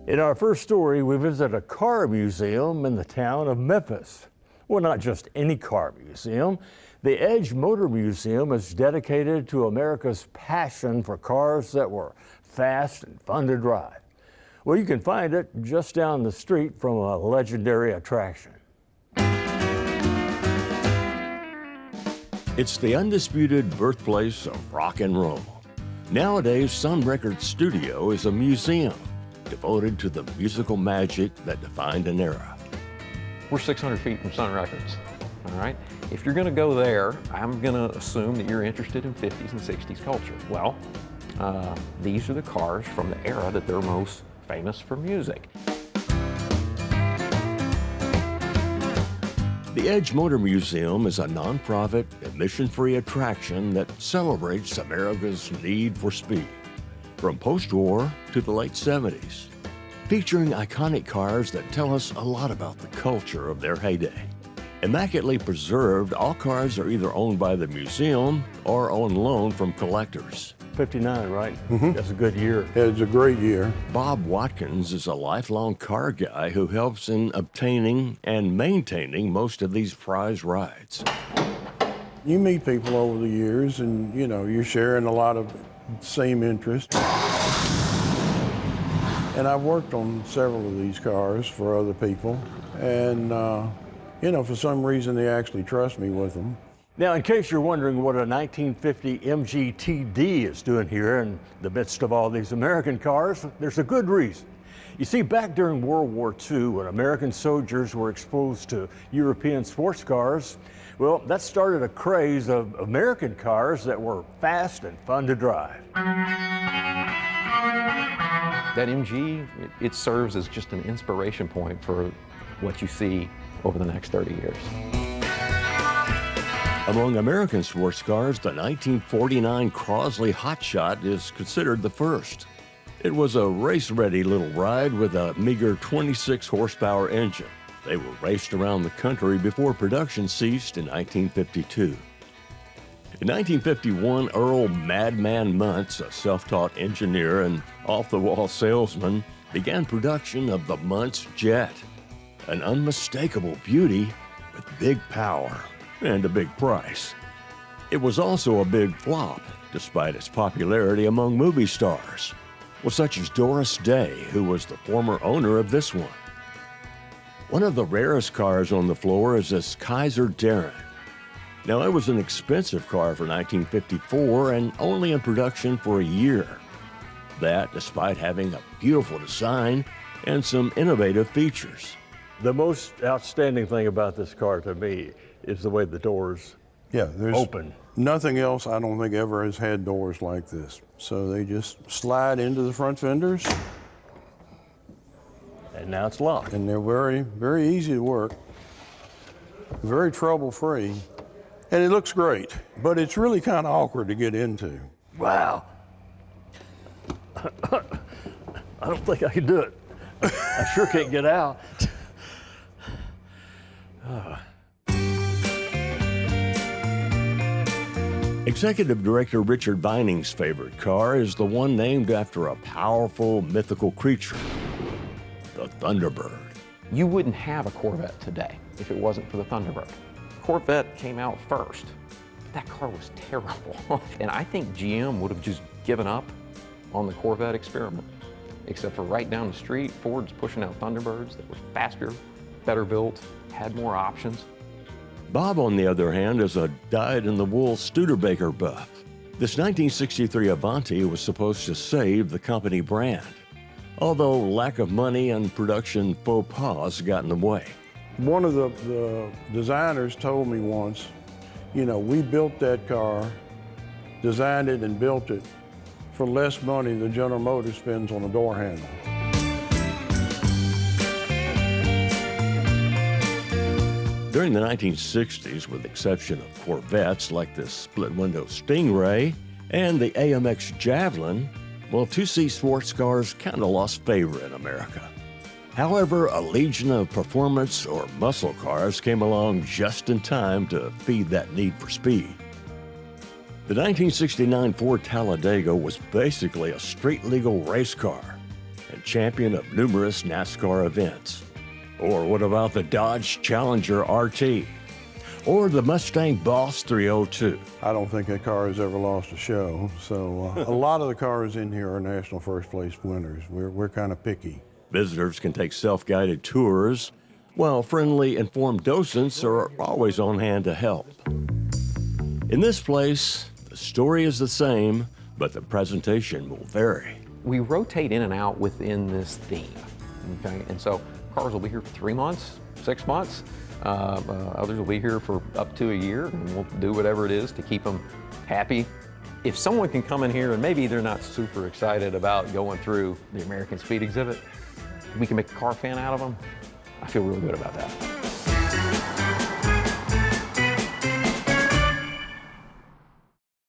In our first story, we visit a car museum in the town of Memphis. Well, not just any car museum. The Edge Motor Museum is dedicated to America's passion for cars that were fast and fun to drive. Well, you can find it just down the street from a legendary attraction. It's the undisputed birthplace of rock and roll. Nowadays, Sun Records Studio is a museum devoted to the musical magic that defined an era. We're 600 feet from Sun Records, all right? If you're gonna go there, I'm gonna assume that you're interested in 50s and 60s culture. Well, these are the cars from the era that they're most famous for music. The Edge Motor Museum is a nonprofit, admission-free attraction that celebrates America's need for speed, from post-war to the late 70s, featuring iconic cars that tell us a lot about the culture of their heyday. Immaculately preserved, all cars are either owned by the museum or on loan from collectors. 59, right? Mm-hmm. That's a good year. It's a great year. Bob Watkins is a lifelong car guy who helps in obtaining and maintaining most of these prize rides. You meet people over the years and, you know, you're sharing a lot of same interests. And I've worked on several of these cars for other people. And, you know, for some reason, they actually trust me with them. Now, in case you're wondering what a 1950 MGTD is doing here in the midst of all these American cars, there's a good reason. You see, back during World War II, when American soldiers were exposed to European sports cars, well, that started a craze of American cars that were fast and fun to drive. That MG, it serves as just an inspiration point for what you see over the next 30 years. Among American sports cars, the 1949 Crosley Hotshot is considered the first. It was a race-ready little ride with a meager 26-horsepower engine. They were raced around the country before production ceased in 1952. In 1951, Earl Madman Muntz, a self-taught engineer and off-the-wall salesman, began production of the Muntz Jet, an unmistakable beauty with big power and a big price. It was also a big flop, despite its popularity among movie stars, well, such as Doris Day, who was the former owner of this one. One of the rarest cars on the floor is this Kaiser Darren. Now, it was an expensive car for 1954 and only in production for a year. That despite having a beautiful design and some innovative features. The most outstanding thing about this car to me is the way the doors open. Nothing else I don't think ever has had doors like this. So they just slide into the front fenders. And now it's locked. And they're very, very easy to work. Very trouble-free. And it looks great, but it's really kind of awkward to get into. Wow. I don't think I can do it. I sure can't get out. Executive Director Richard Vining's favorite car is the one named after a powerful mythical creature, the Thunderbird. You wouldn't have a Corvette today if it wasn't for the Thunderbird. Corvette came out first. That car was terrible. And I think GM would have just given up on the Corvette experiment. Except for right down the street, Ford's pushing out Thunderbirds that were faster, better built, had more options. Bob, on the other hand, is a dyed-in-the-wool Studebaker buff. This 1963 Avanti was supposed to save the company brand, although lack of money and production faux pas got in the way. One of the designers told me once, you know, we built that car, designed it and built it for less money than General Motors spends on a door handle. During the 1960s, with the exception of Corvettes like the split-window Stingray and the AMX Javelin, well, two-seat sports cars kind of lost favor in America. However, a legion of performance or muscle cars came along just in time to feed that need for speed. The 1969 Ford Talladega was basically a street-legal race car, and champion of numerous NASCAR events. Or what about the Dodge Challenger RT? Or the Mustang Boss 302? I don't think that car has ever lost a show. So a lot of the cars in here are national first place winners. We're kind of picky. Visitors can take self-guided tours, while friendly, informed docents are always on hand to help. In this place, the story is the same, but the presentation will vary. We rotate in and out within this theme, okay? And so cars will be here for 3 months, 6 months. Others will be here for up to a year, and we'll do whatever it is to keep them happy. If someone can come in here and maybe they're not super excited about going through the American Speed exhibit, we can make a car fan out of them. I feel really good about that.